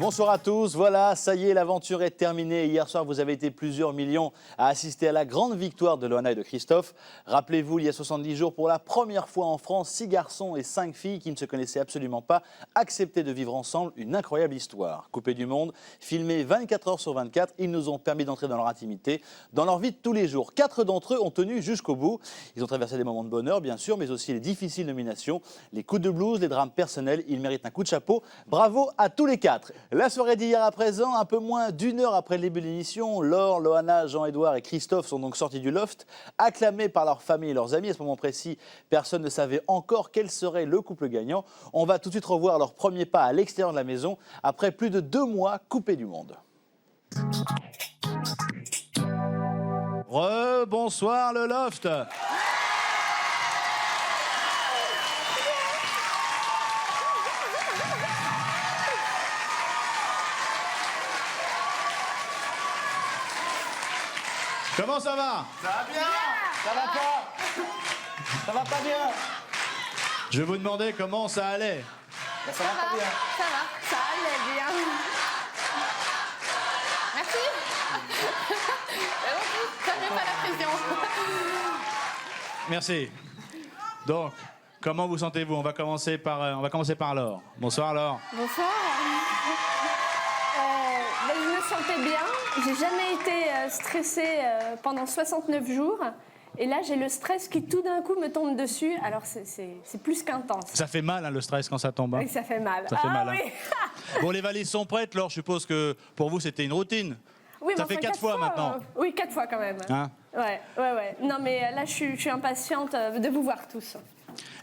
Bonsoir à tous, voilà, ça y est, l'aventure est terminée. Hier soir, vous avez été plusieurs millions à assister à la grande victoire de Loana et de Christophe. Rappelez-vous, il y a 70 jours, pour la première fois en France, 6 garçons et 5 filles qui ne se connaissaient absolument pas acceptaient de vivre ensemble une incroyable histoire. Coupés du monde, filmés 24 heures sur 24, ils nous ont permis d'entrer dans leur intimité, dans leur vie de tous les jours. 4 d'entre eux ont tenu jusqu'au bout. Ils ont traversé des moments de bonheur, bien sûr, mais aussi les difficiles nominations, les coups de blues, les drames personnels. Ils méritent un coup de chapeau. Bravo à tous les 4. La soirée d'hier à présent, un peu moins d'une heure après le début de l'émission, Laure, Loana, Jean-Édouard et Christophe sont donc sortis du loft, acclamés par leur famille et leurs amis. À ce moment précis, personne ne savait encore quel serait le couple gagnant. On va tout de suite revoir leur premier pas à l'extérieur de la maison, après plus de 2 mois coupés du monde. Bonsoir le loft. Comment ça va? Ça va bien? Ça va pas? Ça va pas bien? Je vous demandais comment ça allait. Ben, ça va pas bien. Ça va, ça allait bien. Merci. Ça met pas la pression. Merci. Donc, comment vous sentez-vous? On va commencer par Laure. Bonsoir Laure. Bonsoir. Je me sentais bien. J'ai jamais été stressée pendant 69 jours. Et là, j'ai le stress qui tout d'un coup me tombe dessus. Alors, c'est plus qu'intense. Ça fait mal hein, le stress quand ça tombe. Hein. Oui, ça fait mal. Ça fait mal. Oui. Hein. Bon, les valises sont prêtes, Laure. Je suppose que pour vous, c'était une routine. Oui, ça fait 4 fois maintenant. Oui, 4 fois quand même. Hein? Ouais. Non, mais là, je suis impatiente de vous voir tous.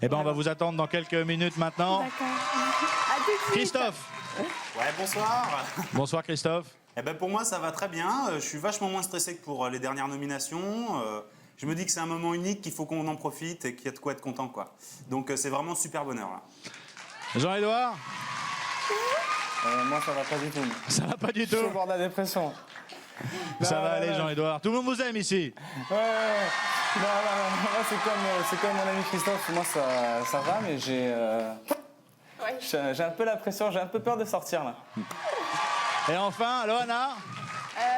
Eh ben, on va vous attendre dans quelques minutes maintenant. D'accord. À tout de suite. Christophe. Ouais, bonsoir. Bonsoir Christophe. Eh ben, pour moi, ça va très bien. Je suis vachement moins stressé que pour les dernières nominations. Je me dis que c'est un moment unique, qu'il faut qu'on en profite et qu'il y a de quoi être content, quoi. Donc, c'est vraiment super bonheur, là. Jean-Édouard. Moi, ça va pas du tout. Ça va pas du Je suis tout. au bord de la dépression. Ça va aller, Jean-Édouard. Tout le monde vous aime ici. Ouais. Non, moi, c'est comme mon ami Christophe. Moi, ça va, mais j'ai un peu la pression, j'ai un peu peur de sortir, là. Et enfin, Loana.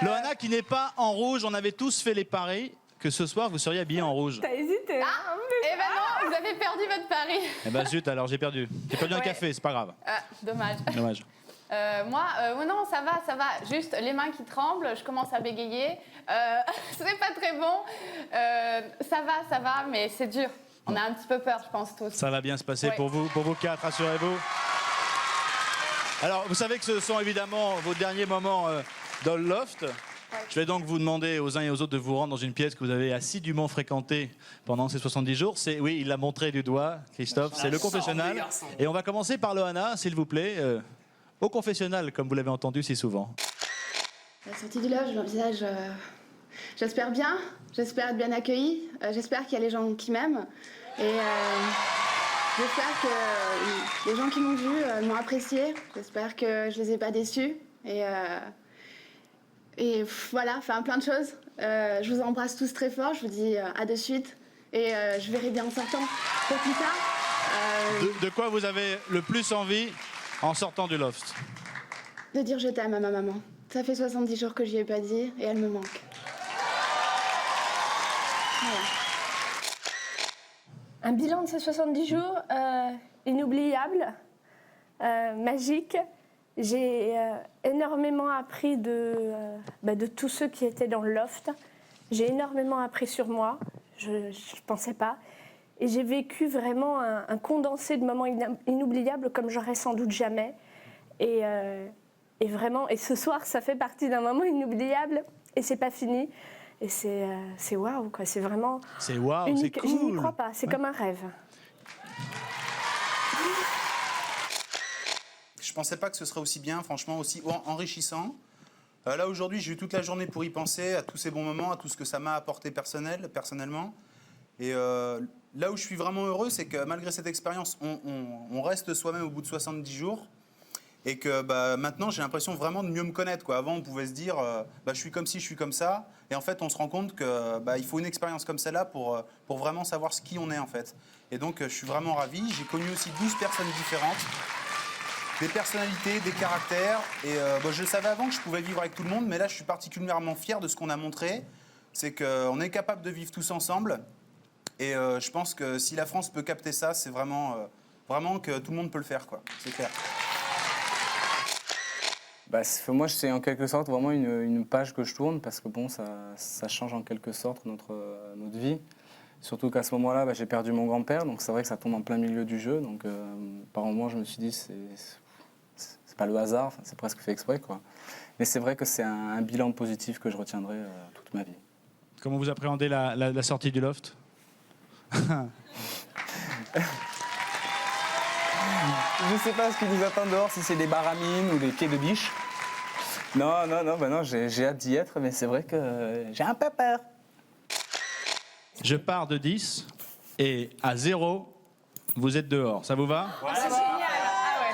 Loana qui n'est pas en rouge. On avait tous fait les paris que ce soir, vous seriez habillée en rouge. T'as hésité. Ah, eh ben non, vous avez perdu votre pari. Eh ben zut, alors j'ai perdu. J'ai perdu un Ouais. café, c'est pas grave. Ah, dommage. Dommage. Moi, non, ça va. Juste les mains qui tremblent, je commence à bégayer. C'est pas très bon. Ça va, mais c'est dur. On a un petit peu peur, je pense, tous. Ça va bien se passer Ouais. pour vous 4, rassurez-vous. Alors, vous savez que ce sont évidemment vos derniers moments dans le loft. Je vais donc vous demander aux uns et aux autres de vous rendre dans une pièce que vous avez assidûment fréquentée pendant ces 70 jours. Oui, il l'a montré du doigt, Christophe, c'est le confessionnal. Et on va commencer par Loana, s'il vous plaît, au confessionnal, comme vous l'avez entendu si souvent. La sortie du loft, je l'envisage. J'espère bien, j'espère être bien accueillie, j'espère qu'il y a les gens qui m'aiment et j'espère que les gens qui m'ont vu m'ont apprécié, j'espère que je les ai pas déçus et voilà, enfin plein de choses. Je vous embrasse tous très fort, je vous dis à de suite et je verrai bien en sortant pour plus tard. De quoi vous avez le plus envie en sortant du loft? De dire je t'aime à ma maman. Ça fait 70 jours que je lui ai pas dit et elle me manque. Voilà. Un bilan de ces 70 jours inoubliable, magique. J'ai énormément appris de tous ceux qui étaient dans le loft. J'ai énormément appris sur moi, je ne pensais pas. Et j'ai vécu vraiment un condensé de moments inoubliables comme j'aurais sans doute jamais. Et vraiment, et ce soir, ça fait partie d'un moment inoubliable et c'est pas fini. Et c'est waouh, quoi. C'est vraiment. C'est waouh, c'est unique. cool. Je n'y crois pas, c'est comme un rêve. Je pensais pas que ce serait aussi bien, franchement, aussi enrichissant. Là, aujourd'hui, j'ai eu toute la journée pour y penser, à tous ces bons moments, à tout ce que ça m'a apporté personnellement. Et là où je suis vraiment heureux, c'est que malgré cette expérience, on reste soi-même au bout de 70 jours. Et que maintenant, j'ai l'impression vraiment de mieux me connaître, quoi. Avant, on pouvait se dire, je suis comme ci, je suis comme ça. Et en fait, on se rend compte qu'il faut une expérience comme celle-là pour vraiment savoir qui on est, en fait. Et donc, je suis vraiment ravi. J'ai connu aussi 12 personnes différentes. des personnalités, des caractères. Et je le savais avant que je pouvais vivre avec tout le monde, mais là, je suis particulièrement fier de ce qu'on a montré. C'est qu'on est capable de vivre tous ensemble. Et je pense que si la France peut capter ça, c'est vraiment que tout le monde peut le faire, quoi. C'est clair. Moi, c'est en quelque sorte vraiment une page que je tourne parce que bon, ça change en quelque sorte notre vie. Surtout qu'à ce moment-là, j'ai perdu mon grand-père, donc c'est vrai que ça tombe en plein milieu du jeu. Donc par moment, je me suis dit, c'est pas le hasard, c'est presque fait exprès, quoi. Mais c'est vrai que c'est un bilan positif que je retiendrai toute ma vie. Comment vous appréhendez la sortie du loft? Je ne sais pas ce qui nous attend dehors, si c'est des baramines ou des quais de biche. Non, j'ai hâte d'y être, mais c'est vrai que j'ai un peu peur. Je pars de 10 et à 0, vous êtes dehors. Ça vous va? Ouais, c'est génial. Ah ouais.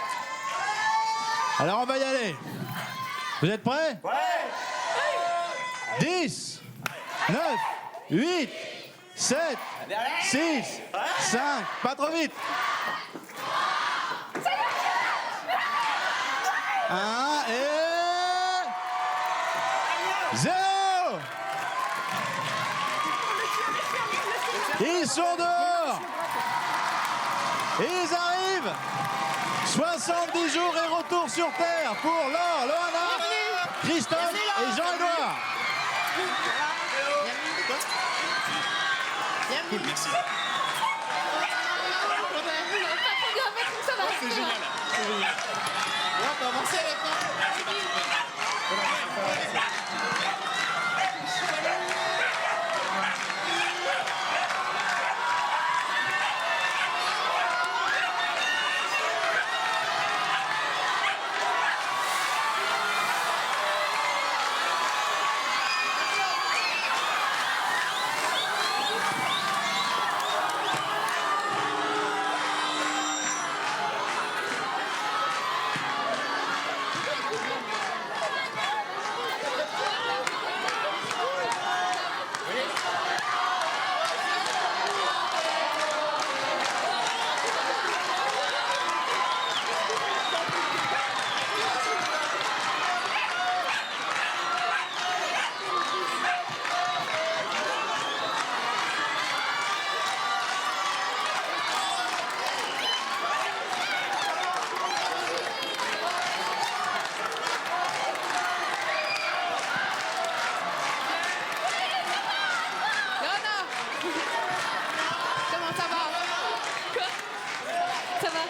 Alors on va y aller. Vous êtes prêts? Ouais. 10, 9, 8, 7, 6, 5, pas trop vite. 1 et 0. Ils sont dehors. Ils arrivent. 70 jours et retour sur Terre pour Laure, Loana, Christophe et Jean-Édouard. Cool, merci. C'est génial. On peut avancer maintenant.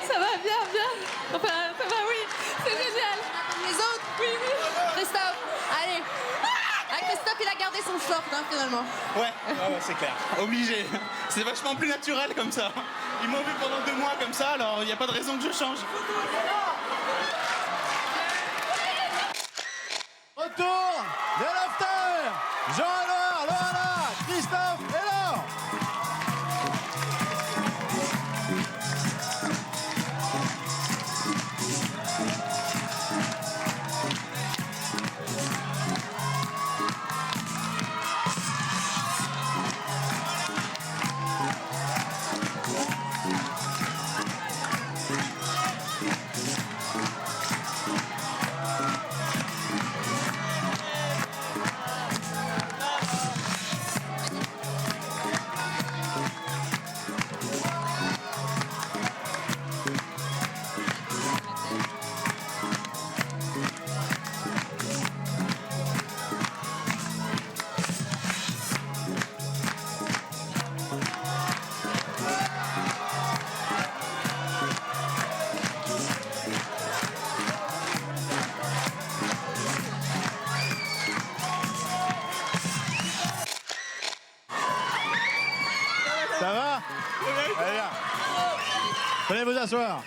Ça va, bien. Enfin, ça va, oui. C'est génial. Les autres? Oui. Christophe, allez. Ah, Christophe, il a gardé son short, finalement. Ouais, c'est clair. Obligé. C'est vachement plus naturel comme ça. Ils m'ont vu pendant 2 mois comme ça, alors il n'y a pas de raison que je change. Retour de l'after. Jean-Édouard, Loana, Christophe et Laure. Ça va? Allez, bien. Venez vous asseoir.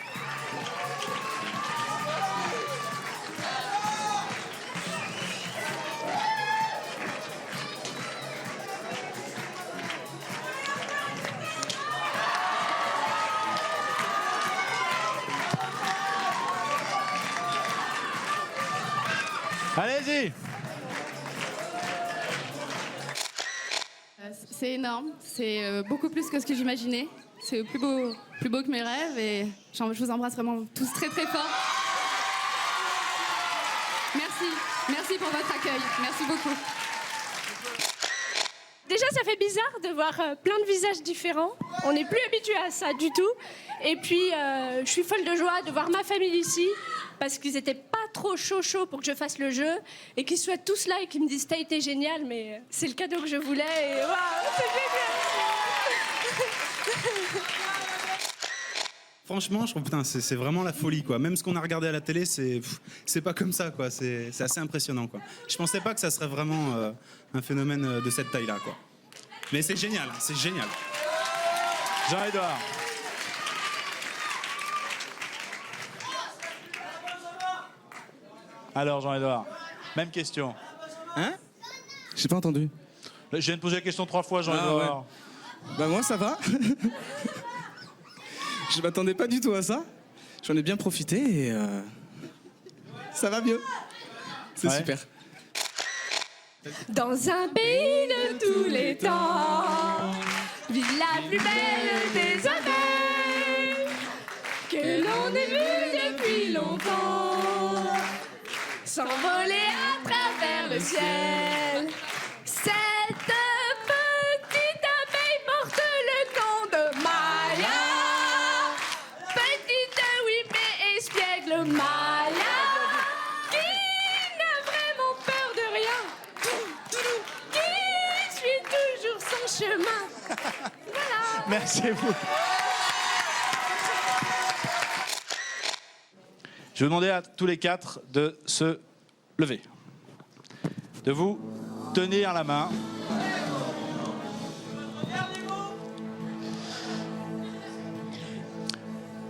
Allez-y. C'est énorme, c'est beaucoup plus que ce que j'imaginais. C'est plus beau que mes rêves et je vous embrasse vraiment tous très très fort. pour votre accueil. Merci beaucoup. Déjà, ça fait bizarre de voir plein de visages différents. On n'est plus habitué à ça du tout. Et puis, je suis folle de joie de voir ma famille ici, parce qu'ils n'étaient pas trop chauds pour que je fasse le jeu, et qu'ils soient tous là et qu'ils me disent « t'as été génial, mais c'est le cadeau que je voulais, et waouh, c'est génial !» Franchement, je trouve putain, c'est vraiment la folie quoi. Même ce qu'on a regardé à la télé, c'est pas comme ça quoi. C'est assez impressionnant quoi. Je pensais pas que ça serait vraiment un phénomène de cette taille-là quoi. Mais c'est génial, c'est génial. Jean-Édouard. Alors Jean-Édouard, même question. Hein? J'ai pas entendu. Je viens de poser la question 3 fois, Jean-Édouard. Bah moi ça va. Je m'attendais pas du tout à ça. J'en ai bien profité et ça va mieux. C'est super. Dans un pays de tous les temps, vit la plus belle des abeilles, que l'on ait vue depuis longtemps, s'envoler à travers le ciel. Cette petite abeille porte le nom de Maya, petite oui mais espiègle Maya, qui n'a vraiment peur de rien, qui suit toujours son chemin. Voilà. Merci à vous. Je vais demander à tous les 4 de se lever, de vous tenir la main.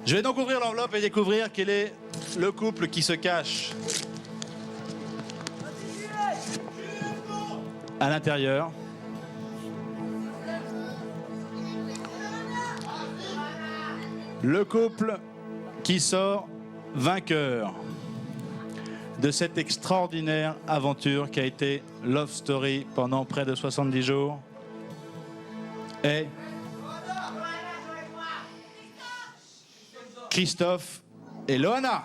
Je vais donc ouvrir l'enveloppe et découvrir quel est le couple qui se cache à l'intérieur. Le couple qui sort vainqueur de cette extraordinaire aventure qui a été Love Story pendant près de 70 jours est Christophe et Loana.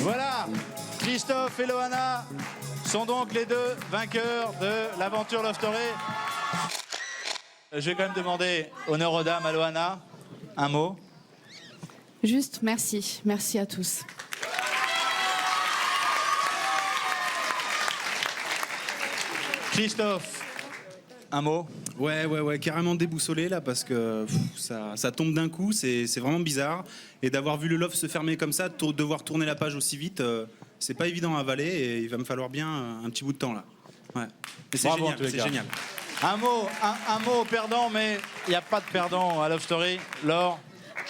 Voilà, Christophe et Loana sont donc les 2 vainqueurs de l'aventure Love Story. Je vais quand même demander honneur aux dames à Loana, un mot. Juste merci. Merci à tous. Christophe, un mot. Ouais, carrément déboussolé là parce que ça tombe d'un coup, c'est vraiment bizarre. Et d'avoir vu le Love se fermer comme ça, devoir tourner la page aussi vite, c'est pas évident à avaler et il va me falloir bien un petit bout de temps là. Ouais. Mais c'est Bravo, génial, en tous les c'est cas. génial. Un mot au perdant, mais il n'y a pas de perdant à Love Story. Laure?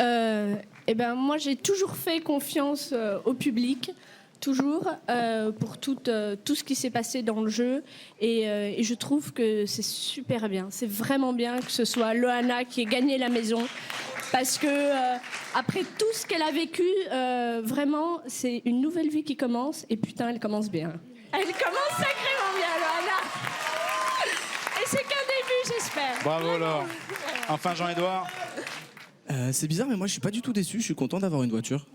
Eh ben, moi, j'ai toujours fait confiance au public, toujours, pour tout ce qui s'est passé dans le jeu. Et je trouve que c'est super bien. C'est vraiment bien que ce soit Loana qui ait gagné la maison. Parce que après tout ce qu'elle a vécu, vraiment, c'est une nouvelle vie qui commence. Et putain, elle commence bien. Elle commence sacrément bien, Loana. Et c'est qu'un début, j'espère. Bravo Laure. Enfin Jean-Édouard. C'est bizarre, mais moi je suis pas du tout déçu, je suis content d'avoir une voiture.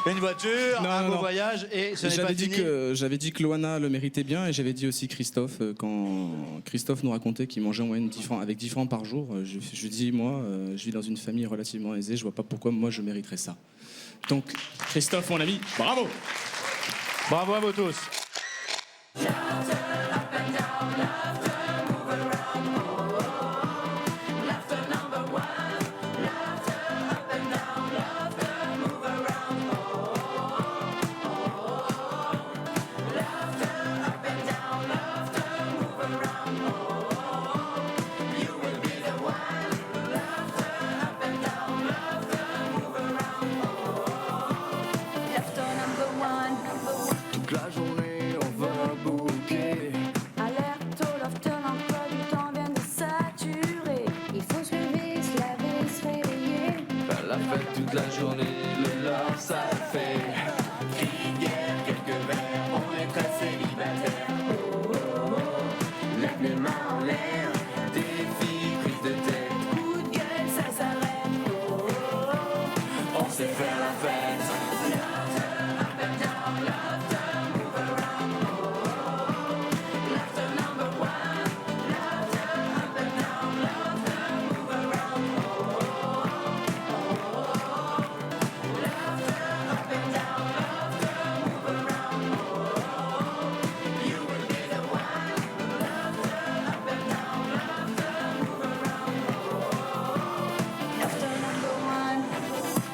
Une voiture, un beau voyage et ce n'est pas fini. J'avais dit que Loana le méritait bien et j'avais dit aussi Christophe, quand Christophe nous racontait qu'il mangeait en moyenne avec 10 francs par jour, je lui dis moi, je vis dans une famille relativement aisée, je vois pas pourquoi moi je mériterais ça. Donc Christophe mon ami, bravo. Bravo à vous tous. Toute la journée on va bouquer. Alerte au lofter, l'emploi du temps vient de saturer. Il faut se lever, se laver, se réveiller. Faire la fête toute la journée, le love ça fait. Cri de guerre, quelques verres, on est très célibataire. Oh, oh, oh, lève les mains en l'air. Défi, prise de tête, coup de gueule, ça s'arrête. Oh, oh, oh, on sait faire la fête.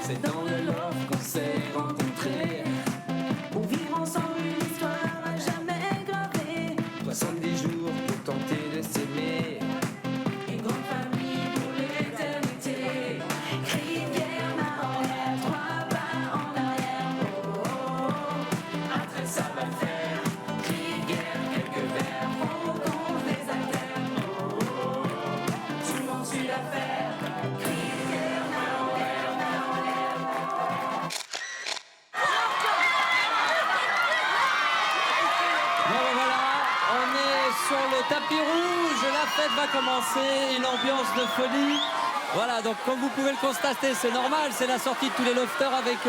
C'est dans le love qu'on s'est rencontrés. Pour vivre ensemble une histoire à jamais gravée. 70 jours pour tenter de s'aimer. Une grande famille pour l'éternité. Cri de guerre, main en l'air, 3 pas en arrière. Oh, oh, oh, Après ça va le faire. Cri de guerre, quelques verres. faut qu'on se désaltère. Oh, oh, oh, tout le monde suit l'affaire. Cri de guerre, main en l'air, main en l'air. Bon ben voilà, on est sur le tapis rouge, la fête va commencer, une ambiance de folie. Voilà, donc comme vous pouvez le constater, c'est normal, c'est la sortie de tous les lofters avec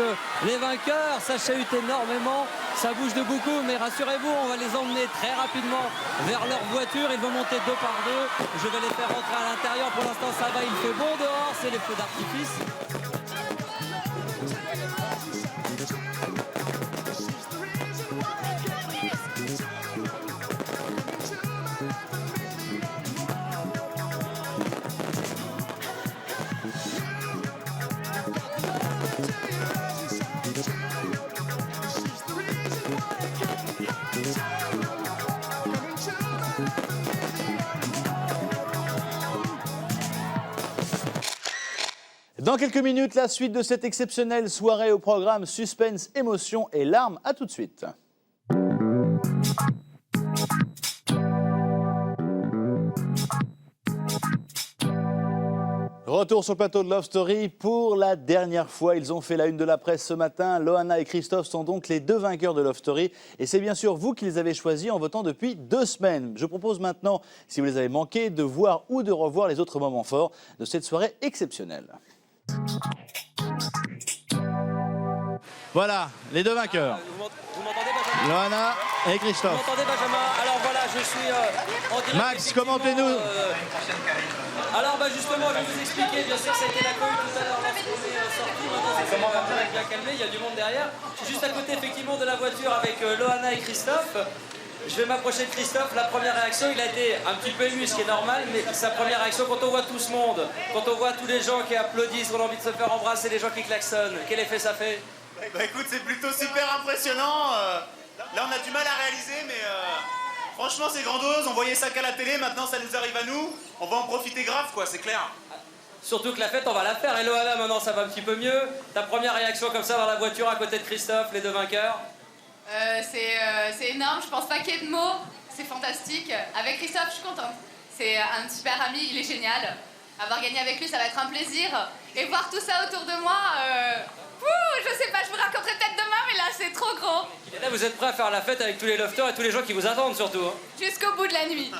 les vainqueurs, ça chahute énormément, ça bouge de beaucoup, mais rassurez-vous, on va les emmener très rapidement vers leur voiture, ils vont monter 2 par 2, je vais les faire rentrer à l'intérieur, pour l'instant ça va, il fait bon dehors, c'est les feux d'artifice. Dans quelques minutes, la suite de cette exceptionnelle soirée au programme suspense, émotion et larmes. À tout de suite. Retour sur le plateau de Love Story pour la dernière fois. Ils ont fait la une de la presse ce matin. Loana et Christophe sont donc les 2 vainqueurs de Love Story. Et c'est bien sûr vous qui les avez choisis en votant depuis 2 semaines. Je propose maintenant, si vous les avez manqués, de voir ou de revoir les autres moments forts de cette soirée exceptionnelle. Voilà, les 2 vainqueurs. Vous m'entendez, Benjamin? Loana et Vous Christophe. m'entendez, Benjamin? Alors voilà, je suis en direct. Max, commentez-nous. Alors justement, je vais vous expliquer, bien sûr, c'était la cohue tout à l'heure lorsqu'on est sorti, maintenant c'est comment on va bien calmer, il y a du monde derrière. Je suis juste à côté effectivement de la voiture avec Loana et Christophe. Je vais m'approcher de Christophe, la première réaction, il a été un petit peu ému, ce qui est normal, mais sa première réaction quand on voit tout ce monde, quand on voit tous les gens qui applaudissent, qu'on a envie de se faire embrasser, les gens qui klaxonnent, quel effet ça fait? Bah écoute, c'est plutôt super impressionnant. Là, on a du mal à réaliser, mais franchement, c'est grandiose. On voyait ça qu'à la télé, maintenant ça nous arrive à nous. On va en profiter grave, quoi, c'est clair. Surtout que la fête, on va la faire. Et Loana, maintenant, ça va un petit peu mieux. Ta première réaction comme ça dans la voiture à côté de Christophe, les 2 vainqueurs? C'est énorme, je pense pas qu'il y ait de mots, c'est fantastique. Avec Christophe, je suis contente. C'est un super ami, il est génial. Avoir gagné avec lui, ça va être un plaisir. Et voir tout ça autour de moi, je sais pas, je vous raconterai peut-être demain, mais là, c'est trop gros. Et là, vous êtes prêts à faire la fête avec tous les lofters et tous les gens qui vous attendent, surtout. Jusqu'au bout de la nuit.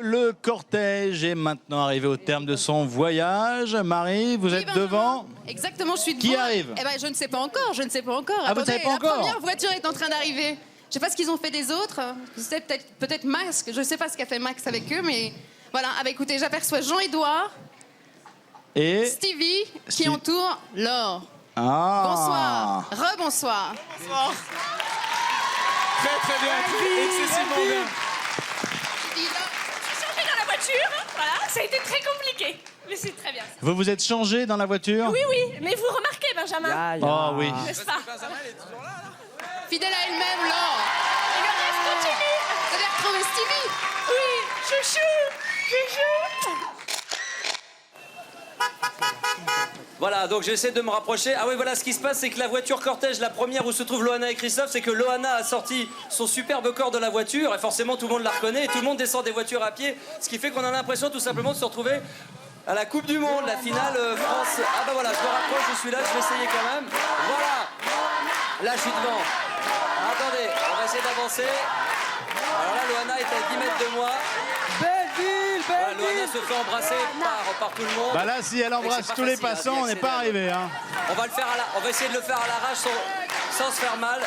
Le cortège est maintenant arrivé au terme de son voyage. Marie, vous êtes devant. Exactement, je suis devant. Qui arrive? Eh ben, je ne sais pas encore, je ne sais pas encore. Ah, vous ne savez pas encore? La première voiture est en train d'arriver. Je sais pas ce qu'ils ont fait des autres. C'est peut-être Max. Je sais pas ce qu'a fait Max avec eux, mais voilà. Ah bah écoutez, j'aperçois Jean-Édouard Et Stevie qui entoure Laure. Ah. Bonsoir. Rebonsoir. Bonsoir. Très bien, excessivement bien. Je suis changée dans la voiture, voilà, ça a été très compliqué, mais c'est très bien. vous vous êtes changé dans la voiture? Oui, oui, mais vous remarquez, Benjamin, Oh oui. n'est-ce pas? Fidèle à elle-même, Laure. Et le reste continue. Vous avez retrouvé Stevie? Oui, chouchou. Voilà, donc j'essaie de me rapprocher. Ah oui, voilà, ce qui se passe, c'est que la voiture cortège, la première où se trouvent Loana et Christophe, c'est que Loana a sorti son superbe corps de la voiture, et forcément tout le monde la reconnaît, et tout le monde descend des voitures à pied, ce qui fait qu'on a l'impression tout simplement de se retrouver à la Coupe du Monde, la finale France... Ah bah voilà, je me rapproche, je suis là, je vais essayer quand même. Voilà, là je suis devant. Attendez, on va essayer d'avancer. Alors là, Loana est à 10 mètres de moi. Voilà, Loana se fait embrasser par tout le monde. Bah là, si elle embrasse tous les passants, on n'est pas arrivé. Hein. On va on va essayer de le faire à l'arrache sans se faire mal.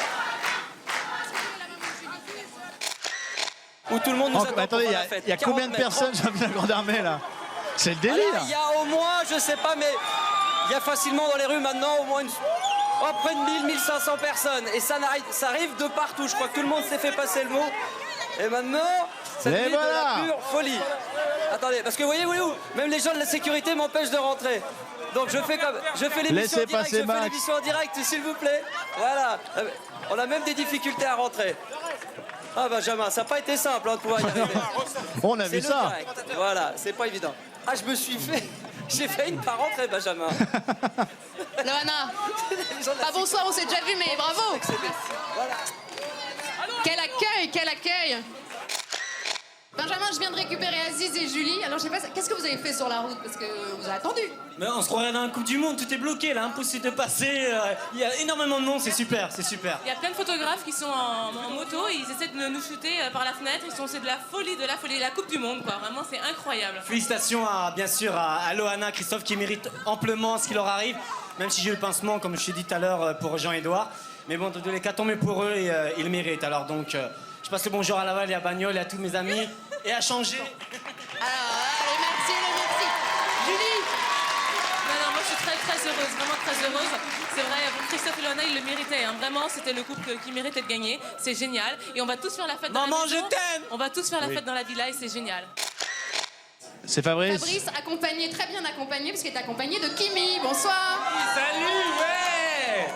Où tout le monde nous attend. Attendez, il y a combien de personnes sur la Grande Armée là? C'est le délire. Il y a au moins, je sais pas, mais il y a facilement dans les rues maintenant au moins près de 1500 personnes. Et ça arrive de partout. Je crois que tout le monde s'est fait passer le mot. Et maintenant, ça devient de la pure folie. Attendez, parce que voyez, même les gens de la sécurité m'empêchent de rentrer. Donc je fais l'émission en direct, en direct, s'il vous plaît. Voilà. On a même des difficultés à rentrer. Ah Benjamin, ça n'a pas été simple de pouvoir y arriver. On a vu ça. Direct. Voilà, c'est pas évident. Ah, j'ai failli ne pas rentrer, Benjamin. Loana. Bonsoir, on s'est déjà vu, mais bravo. Voilà. Quel accueil. Benjamin, je viens de récupérer Aziz et Julie. Alors, je sais pas, qu'est-ce que vous avez fait sur la route? Parce que vous avez attendu. Mais on se croirait dans un Coupe du Monde, tout est bloqué là, impossible de passer. Il y a énormément de monde, c'est super. Il y a plein de photographes qui sont en moto, et ils essaient de nous shooter par la fenêtre. C'est de la folie, la Coupe du Monde, quoi. Vraiment, c'est incroyable. Félicitations bien sûr à Loana, Christophe, qui méritent amplement ce qui leur arrive, même si j'ai eu le pincement, comme je t'ai dit tout à l'heure, pour Jean-Édouard. Mais bon, dans tous les cas, tant mieux pour eux, et ils le méritent. Alors donc, je passe le bonjour à Laval et à Bagnoles et à tous mes amis, et à changer. Alors, allez, merci. Julie. Non, moi je suis très heureuse, vraiment très heureuse. C'est vrai, Christophe et Loana, ils le méritaient. Hein. Vraiment, c'était le couple qui méritait de gagner. C'est génial. Et on va tous faire la fête dans la Maman, maison. je t'aime. On va tous faire la fête dans la villa et c'est génial. C'est Fabrice. Fabrice, très bien accompagné, parce qu'il est accompagné de Kimi. Bonsoir. Salut, ouais.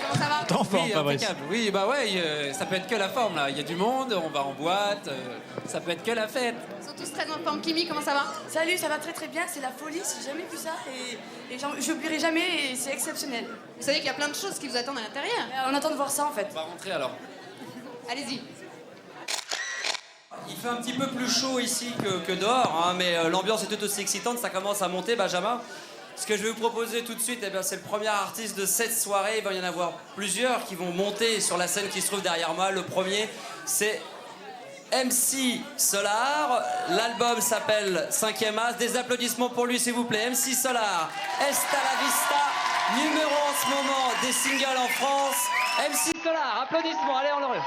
Comment ça va? Oui, impeccable. Oui, bah ouais, ça peut être que la forme là. Il y a du monde, on va en boîte, ça peut être que la fête. Ils sont tous très en forme. Kimi, comment ça va? Salut, ça va très bien, c'est la folie, j'ai jamais vu ça et je n'oublierai jamais et c'est exceptionnel. Vous savez qu'il y a plein de choses qui vous attendent à l'intérieur. On attend de voir ça en fait. On va rentrer alors. Allez-y. Il fait un petit peu plus chaud ici que dehors, hein, mais l'ambiance est tout aussi excitante, ça commence à monter, Benjamin. Ce que je vais vous proposer tout de suite, c'est le premier artiste de cette soirée. Il va y en avoir plusieurs qui vont monter sur la scène qui se trouve derrière moi. Le premier, c'est MC Solar. L'album s'appelle 5e As. Des applaudissements pour lui, s'il vous plaît. MC Solar, Esta la Vista, numéro en ce moment des singles en France. MC Solar, applaudissements, allez, on le remet.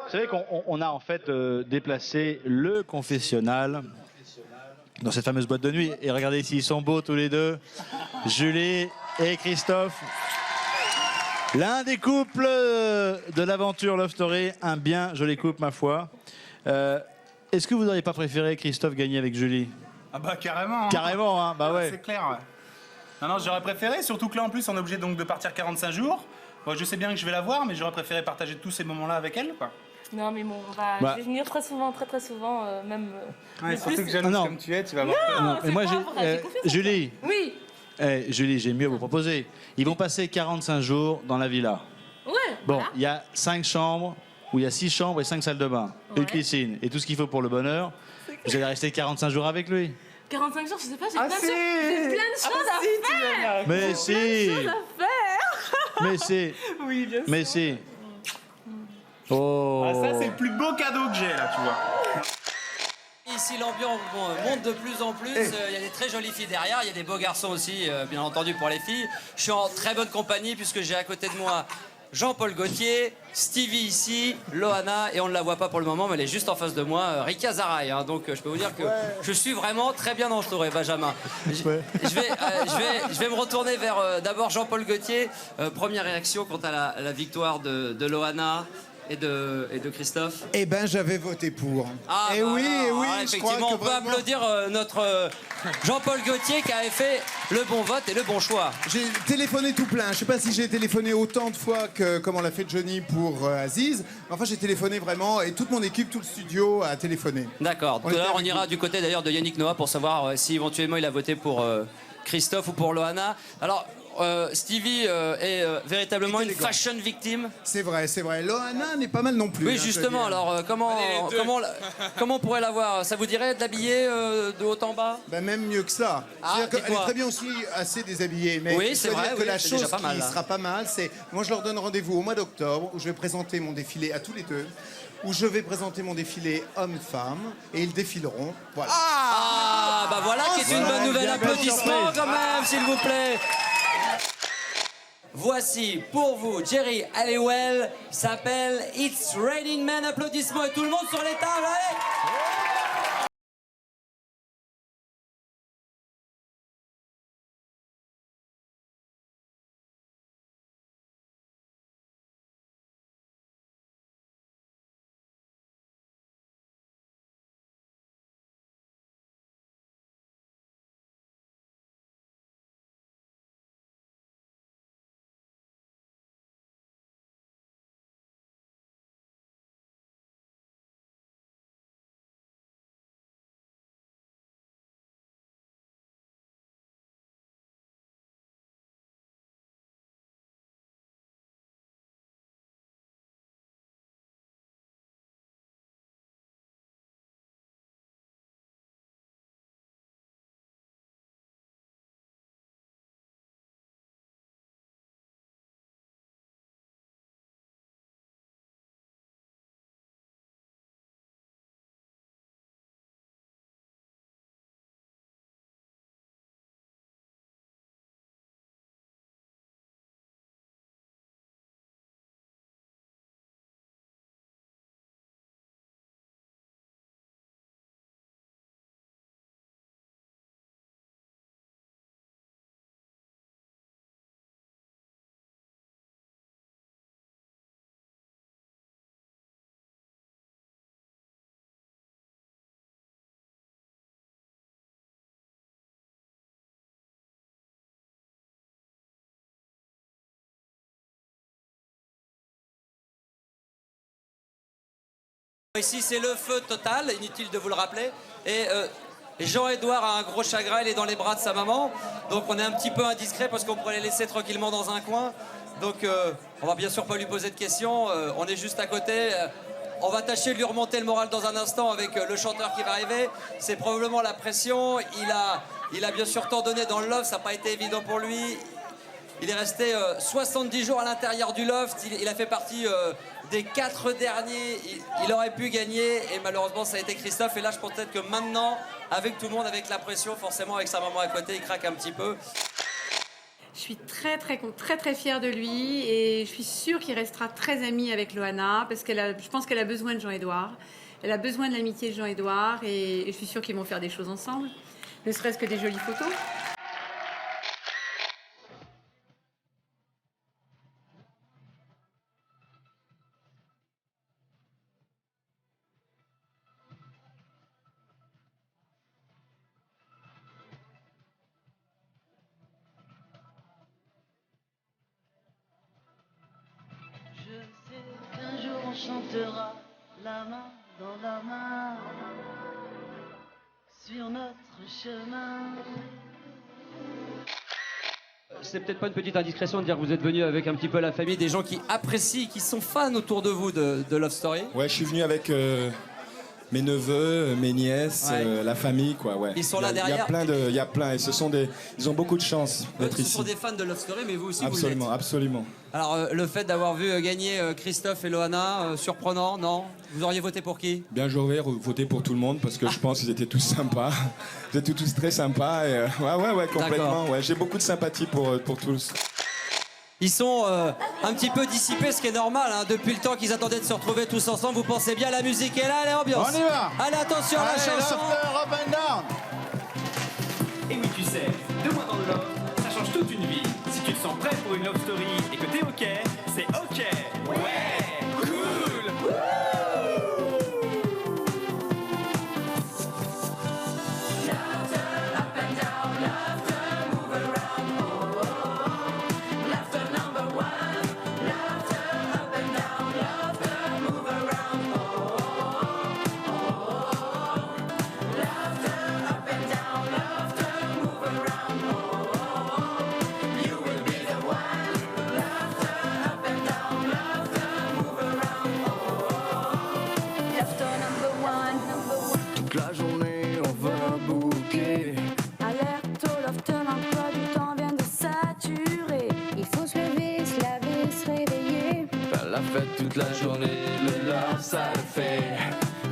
Vous savez qu'on a en fait déplacé le confessionnal dans cette fameuse boîte de nuit. Et regardez ici, ils sont beaux tous les deux. Julie et Christophe. L'un des couples de l'aventure Love Story. Un bien joli couple, ma foi. Est-ce que vous n'auriez pas préféré Christophe gagner avec Julie? Ah bah carrément. Carrément, hein, bah ouais. C'est clair, ouais. Non, j'aurais préféré, surtout que là en plus on est obligé donc de partir 45 jours. Bon, je sais bien que je vais la voir, mais j'aurais préféré partager tous ces moments-là avec elle, quoi. Non, mais bon, Bah. je vais venir très souvent, très souvent, même. Ouais, surtout que jalouse comme tu es, tu vas voir. Non, Et moi, c'est pas vrai, j'ai confiance en Julie. toi. Oui. Julie, j'ai mieux à vous proposer. Ils vont passer 45 jours dans la villa. Ouais. Bon, voilà. il y a 5 chambres, où il y a 6 chambres et 5 salles de bain, une piscine et tout ce qu'il faut pour le bonheur. Vous allez rester 45 jours avec lui. 45 jours, je sais pas, j'ai Ah, plein, si. j'ai plein de choses à faire. Mais si. Plein de choses à faire. Mais si. Oui, bien sûr. Mais si. Oh. Ah, ça, c'est le plus beau cadeau que j'ai, là, tu vois. Ici, l'ambiance monte de plus en plus. Il y a des très jolies filles derrière. Il y a des beaux garçons aussi, bien entendu, pour les filles. Je suis en très bonne compagnie puisque j'ai à côté de moi Jean-Paul Gaultier, Stevie ici, Loana, et on ne la voit pas pour le moment, mais elle est juste en face de moi, Rika Zaraï. Hein, donc je peux vous dire que je suis vraiment très bien entouré, Benjamin. Je vais me retourner vers d'abord Jean-Paul Gaultier. Première réaction quant à la victoire de Loana et de Christophe. Eh ben, j'avais voté pour. Ah, et bah oui, alors, et oui, alors, je crois effectivement, que on peut vraiment- applaudir notre Jean-Paul Gaultier qui avait fait le bon vote et le bon choix. J'ai téléphoné tout plein. Je sais pas si j'ai téléphoné autant de fois que comme on l'a fait Johnny pour Aziz. Mais enfin, j'ai téléphoné vraiment et toute mon équipe, tout le studio a téléphoné. D'accord. Tout à l'heure, on ira du côté d'ailleurs de Yannick Noah pour savoir si éventuellement il a voté pour Christophe ou pour Loana. Alors, Stevie est véritablement une fashion victime. C'est vrai, c'est vrai. Loana n'est pas mal non plus. Oui, hein, je justement. veux dire. Alors, comment on pourrait la voir? Ça vous dirait de l'habiller de haut en bas? Ben, même mieux que ça. Ah, C'est-à-dire qu'elle est dites-moi. très bien aussi assez déshabillée. Mais Oui, je c'est dois vrai, dire que oui, la c'est chose déjà pas mal, qui là. sera pas mal, c'est moi je leur donne rendez-vous au mois d'octobre où je vais présenter mon défilé à tous les deux. Où je vais présenter mon défilé homme-femme et ils défileront. Voilà. Ah, bah voilà qui est une bonne nouvelle. Applaudissements quand même, s'il vous plaît. Voici pour vous Jerry Halliwell, s'appelle It's Raining Men. Applaudissements et tout le monde sur les tables, allez. Ici, c'est le feu total, inutile de vous le rappeler. Et Jean-Édouard a un gros chagrin, il est dans les bras de sa maman. Donc on est un petit peu indiscret parce qu'on pourrait les laisser tranquillement dans un coin. Donc on va bien sûr pas lui poser de questions, on est juste à côté. On va tâcher de lui remonter le moral dans un instant avec le chanteur qui va arriver. C'est probablement la pression. Il a bien sûr tant donné dans le loft, ça n'a pas été évident pour lui. Il est resté 70 jours à l'intérieur du loft. Il a fait partie des 4 derniers. Il aurait pu gagner et malheureusement ça a été Christophe. Et là je pense peut-être que maintenant, avec tout le monde, avec la pression, forcément avec sa maman à côté, il craque un petit peu. Je suis très fière de lui et je suis sûre qu'il restera très ami avec Loana parce je pense qu'elle a besoin de Jean-Édouard. Elle a besoin de l'amitié de Jean-Édouard et je suis sûre qu'ils vont faire des choses ensemble. ne serait-ce que des jolies photos. Je sais qu'un jour on chantera la main dans la main sur notre chemin. C'est peut-être pas une petite indiscrétion de dire que vous êtes venu avec un petit peu la famille, des gens qui apprécient, qui sont fans autour de vous de Love Story. Ouais, je suis venu avec mes neveux, mes nièces, Ouais. la famille, quoi. Ouais. Ils sont là Il y a derrière. il y a plein, et ils ont beaucoup de chance d'être Ce ici. sont des fans de Love Story, mais vous aussi, Absolument, vous l'êtes. absolument. Alors, le fait d'avoir vu gagner Christophe et Loana, surprenant, non? Vous auriez voté pour qui? Bien, j'aurais voté pour tout le monde parce que je pense qu'ils étaient tous sympas. Ils étaient tous très sympas. Et, ouais, complètement. Ouais. J'ai beaucoup de sympathie pour tous. Ils sont un petit peu dissipés, ce qui est normal, hein. Depuis le temps qu'ils attendaient de se retrouver tous ensemble. Vous pensez bien, la musique est là, allez, ambiance. On y va. Allez, attention, la Allez, chanson. Lofter, up and down. Et oui, tu sais, 2 mois dans le love, ça change toute une vie. Si tu te sens prêt pour une love story et que t'es ok, c'est ok. Ouais, cool. Toute la journée, on va bouquer. Alerte au loft, l'emploi du temps vient de saturer. Il faut se lever, se laver, se réveiller. Faire la fête toute la journée, le love ça le fait.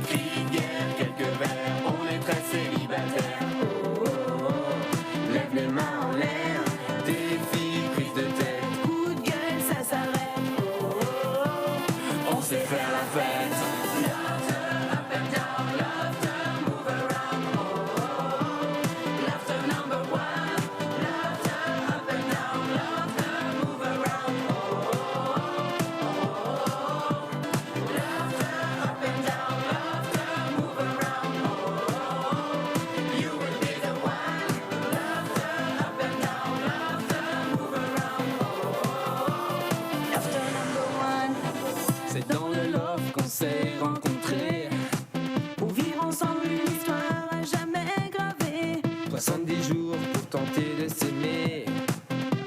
Cri de guerre, quelques verres, on est très célibataire. Oh, oh, oh. Lève les mains en l'air, défi, prise de tête. Coup de gueule, ça s'arrête. Oh, oh, oh. On sait faire la fête. C'est dans le love qu'on s'est rencontrés. Pour vivre ensemble une histoire à jamais gravée. 70 jours pour tenter de s'aimer.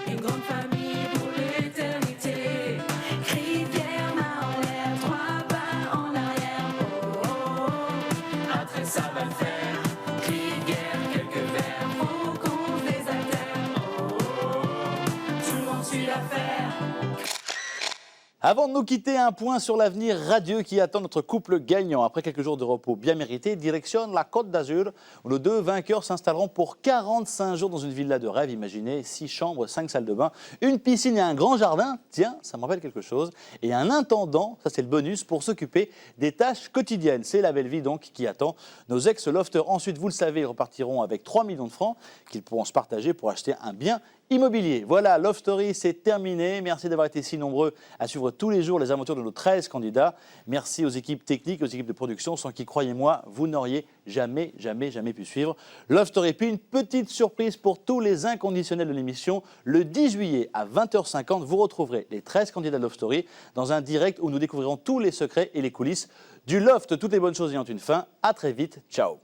Une grande famille pour l'éternité. Cri de guerre, main en l'air, 3 pas en arrière. Oh, oh, oh. Après ça va le faire. Cri de guerre, quelques verres. Faut qu'on se désaltère. Oh, oh, oh. Tout le monde suit l'affaire. Avant de nous quitter, un point sur l'avenir radieux qui attend notre couple gagnant. Après quelques jours de repos bien mérités, direction la Côte d'Azur, où nos 2 vainqueurs s'installeront pour 45 jours dans une villa de rêve. Imaginez, 6 chambres, 5 salles de bain, une piscine et un grand jardin. Tiens, ça me rappelle quelque chose. Et un intendant, ça c'est le bonus, pour s'occuper des tâches quotidiennes. C'est la belle vie donc qui attend nos ex-lofters. Ensuite, vous le savez, ils repartiront avec 3 millions de francs qu'ils pourront se partager pour acheter un bien immobilier. Voilà, Love Story, c'est terminé. Merci d'avoir été si nombreux à suivre tous les jours les aventures de nos 13 candidats. Merci aux équipes techniques, aux équipes de production, sans qui, croyez-moi, vous n'auriez jamais pu suivre Love Story. Puis une petite surprise pour tous les inconditionnels de l'émission. Le 10 juillet à 20h50, vous retrouverez les 13 candidats de Love Story dans un direct où nous découvrirons tous les secrets et les coulisses du loft. Toutes les bonnes choses ayant une fin. À très vite. Ciao.